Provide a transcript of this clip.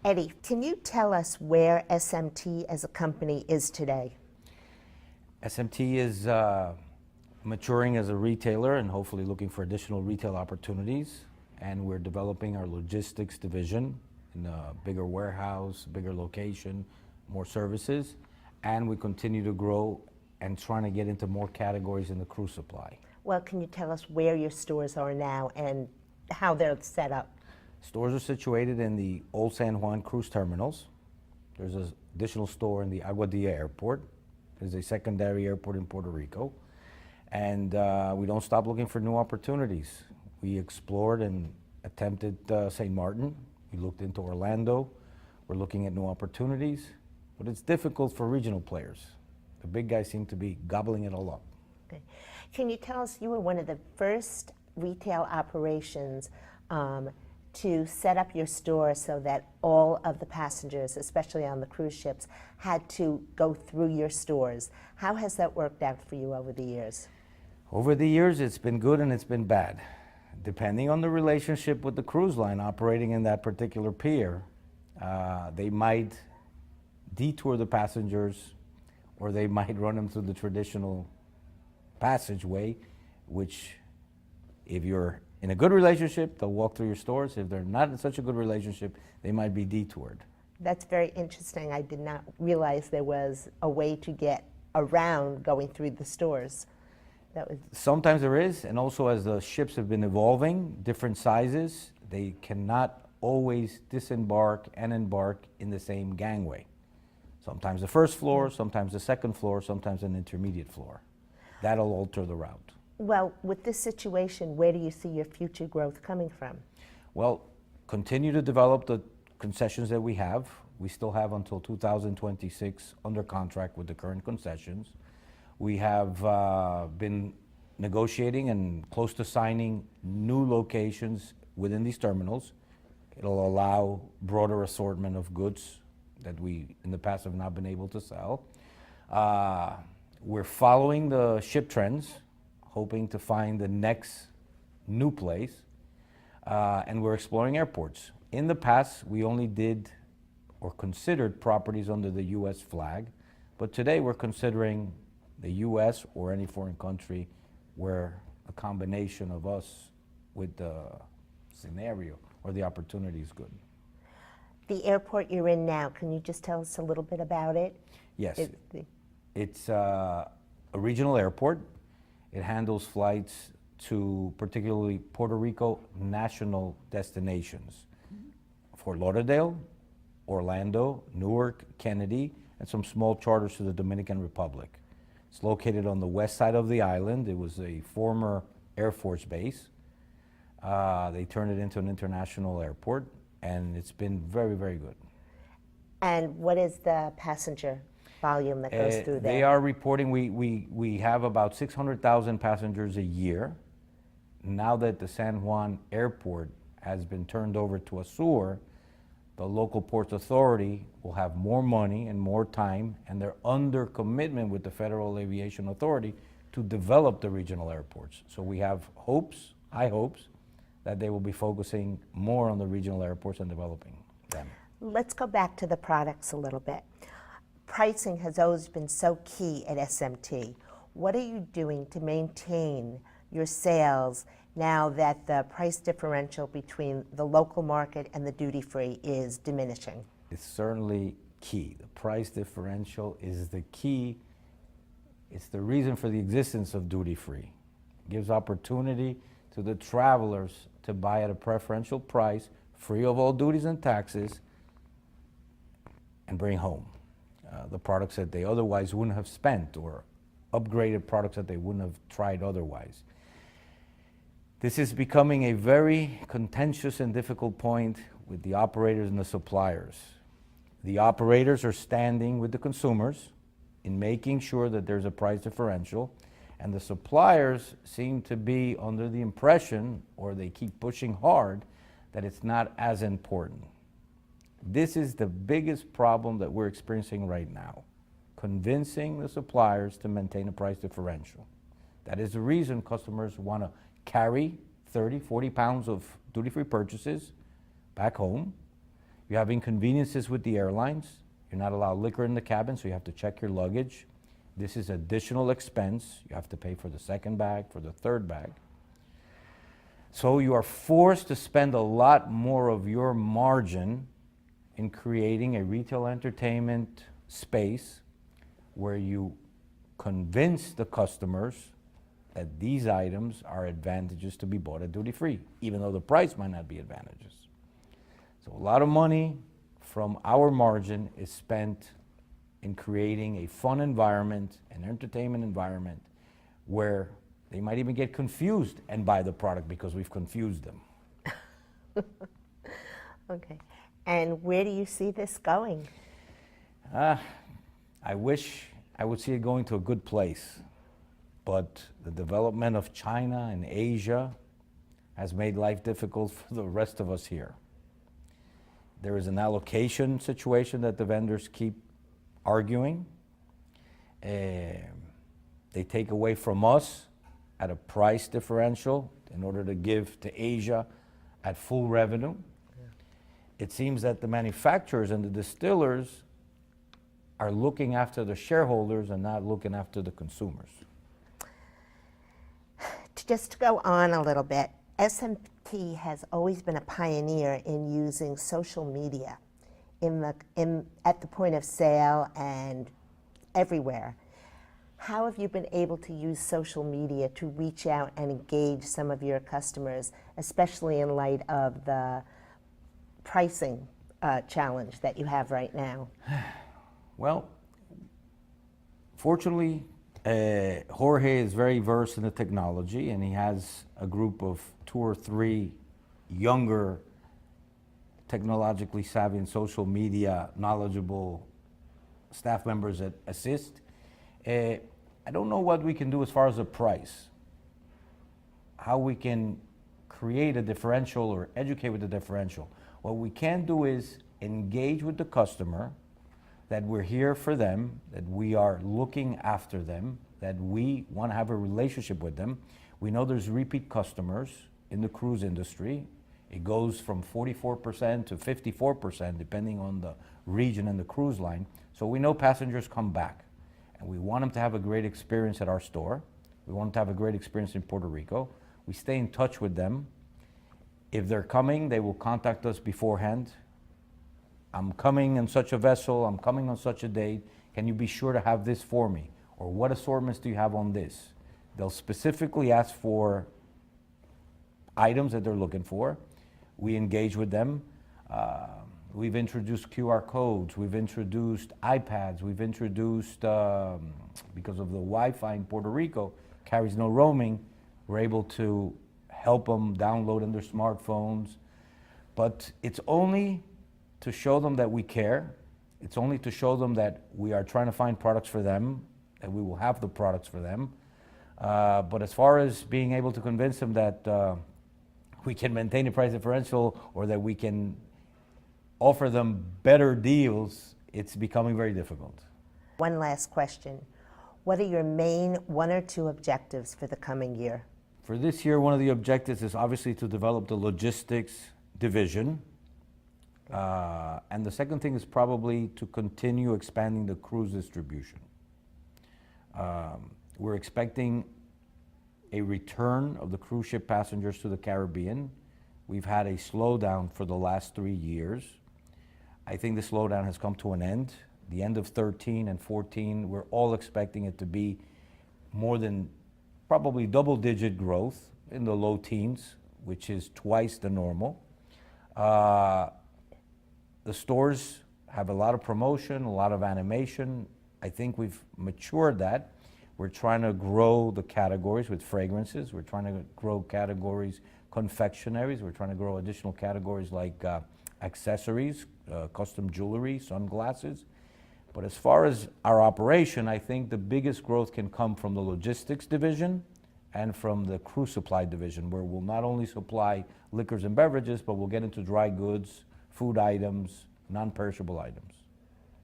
Eddie, can you tell us where SMT as a company is today? SMT is maturing as a retailer and hopefully looking for additional retail opportunities. And we're developing our logistics division in a bigger warehouse, bigger location, more services. And we continue to grow and trying to get into more categories in the cruise supply. Well, can you tell us where your stores are now and how they're set up? Stores are situated in the Old San Juan cruise terminals. There's an additional store in the Aguadilla airport. There's a secondary airport in Puerto Rico. And we don't stop looking for new opportunities. We explored and attempted St. Martin. We looked into Orlando. We're looking at new opportunities, but it's difficult for regional players. The big guys seem to be gobbling it all up. Okay. Can you tell us, you were one of the first retail operations to set up your store so that all of the passengers, especially on the cruise ships, had to go through your stores. How has that worked out for you over the years? Over the years, it's been good and it's been bad. Depending on the relationship with the cruise line operating in that particular pier, they might detour the passengers or they might run them through the traditional passageway, which if you're in a good relationship, they'll walk through your stores. If they're not in such a good relationship, they might be detoured. That's very interesting. I did not realize there was a way to get around going through the stores. Sometimes there is, and also as the ships have been evolving, different sizes, they cannot always disembark and embark in the same gangway. Sometimes the first floor, sometimes the second floor, sometimes an intermediate floor. That'll alter the route. Well, with this situation, where do you see your future growth coming from? Well, continue to develop the concessions that we have. We still have until 2026 under contract with the current concessions. We have been negotiating and close to signing new locations within these terminals. It'll allow broader assortment of goods that we in the past have not been able to sell. We're following the ship trends, hoping to find the next new place, and we're exploring airports. In the past, we only did or considered properties under the U.S. flag, but today we're considering the U.S. or any foreign country where a combination of us with the scenario or the opportunity is good. The airport you're in now, can you just tell us a little bit about it? Yes, it's a regional airport. It handles flights to particularly Puerto Rico national destinations. Fort Lauderdale, Orlando, Newark, Kennedy, and some small charters to the Dominican Republic. It's located on the west side of the island. It was a former Air Force base. They turned it into an international airport, and it's been very, very good. And what is the passenger volume that goes through there? They are reporting, we have about 600,000 passengers a year. Now that the San Juan airport has been turned over to Azur, the local ports authority will have more money and more time, and they're under commitment with the Federal Aviation Authority to develop the regional airports. So we have hopes, high hopes, that they will be focusing more on the regional airports and developing them. Let's go back to the products a little bit. Pricing has always been so key at SMT. What are you doing to maintain your sales now that the price differential between the local market and the duty-free is diminishing? It's certainly key. The price differential is the key. It's the reason for the existence of duty-free. It gives opportunity to the travelers to buy at a preferential price, free of all duties and taxes, and bring home the products that they otherwise wouldn't have spent, or upgraded products that they wouldn't have tried otherwise. This is becoming a very contentious and difficult point with the operators and the suppliers. The operators are standing with the consumers in making sure that there's a price differential, and the suppliers seem to be under the impression, or they keep pushing hard, that it's not as important. This is the biggest problem that we're experiencing right now, convincing the suppliers to maintain a price differential. That is the reason customers want to carry 30, 40 pounds of duty-free purchases back home, You have inconveniences with the airlines. You're not allowed liquor in the cabin, so you have to check your luggage. This is additional expense. You have to pay for the second bag, for the third bag. So you are forced to spend a lot more of your margin in creating a retail entertainment space where you convince the customers that these items are advantages to be bought at duty free, even though the price might not be advantageous. So a lot of money from our margin is spent in creating a fun environment, an entertainment environment, where they might even get confused and buy the product because we've confused them. Okay. And where do you see this going? I wish I would see it going to a good place, but the development of China and Asia has made life difficult for the rest of us here. There is an allocation situation that the vendors keep arguing. They take away from us at a price differential in order to give to Asia at full revenue. It seems that the manufacturers and the distillers are looking after the shareholders and not looking after the consumers. Just to go on a little bit, SMT has always been a pioneer in using social media at the point of sale and everywhere. How have you been able to use social media to reach out and engage some of your customers, especially in light of the pricing challenge that you have right now? Well, fortunately, Jorge is very versed in the technology, and he has a group of 2 or 3 younger, technologically savvy and social media knowledgeable staff members that assist. I don't know what we can do as far as the price, how we can create a differential or educate with the differential. What we can do is engage with the customer, that we're here for them, that we are looking after them, that we want to have a relationship with them. We know there's repeat customers in the cruise industry. It goes from 44% to 54%, depending on the region and the cruise line. So we know passengers come back, and we want them to have a great experience at our store. We want them to have a great experience in Puerto Rico. We stay in touch with them. If they're coming, they will contact us beforehand. I'm coming in such a vessel, I'm coming on such a date, can you be sure to have this for me? Or what assortments do you have on this? They'll specifically ask for items that they're looking for. We engage with them. We've introduced QR codes, we've introduced iPads, we've introduced, because of the Wi-Fi in Puerto Rico, carries no roaming, we're able to help them download on their smartphones. But it's only to show them that we care. It's only to show them that we are trying to find products for them, that we will have the products for them. But as far as being able to convince them that we can maintain a price differential or that we can offer them better deals, it's becoming very difficult. One last question. What are your main 1 or 2 objectives for the coming year? For this year, one of the objectives is obviously to develop the logistics division. And the second thing is probably to continue expanding the cruise distribution. We're expecting a return of the cruise ship passengers to the Caribbean. We've had a slowdown for the last 3 years. I think the slowdown has come to an end. The end of 13 and 14, we're all expecting it to be more than probably double-digit growth in the low teens, which is twice the normal. The stores have a lot of promotion, a lot of animation. I think we've matured that. We're trying to grow the categories with fragrances. We're trying to grow categories, confectionaries. We're trying to grow additional categories like accessories, custom jewelry, sunglasses. But as far as our operation, I think the biggest growth can come from the logistics division and from the cruise supply division, where we'll not only supply liquors and beverages, but we'll get into dry goods, food items, non-perishable items.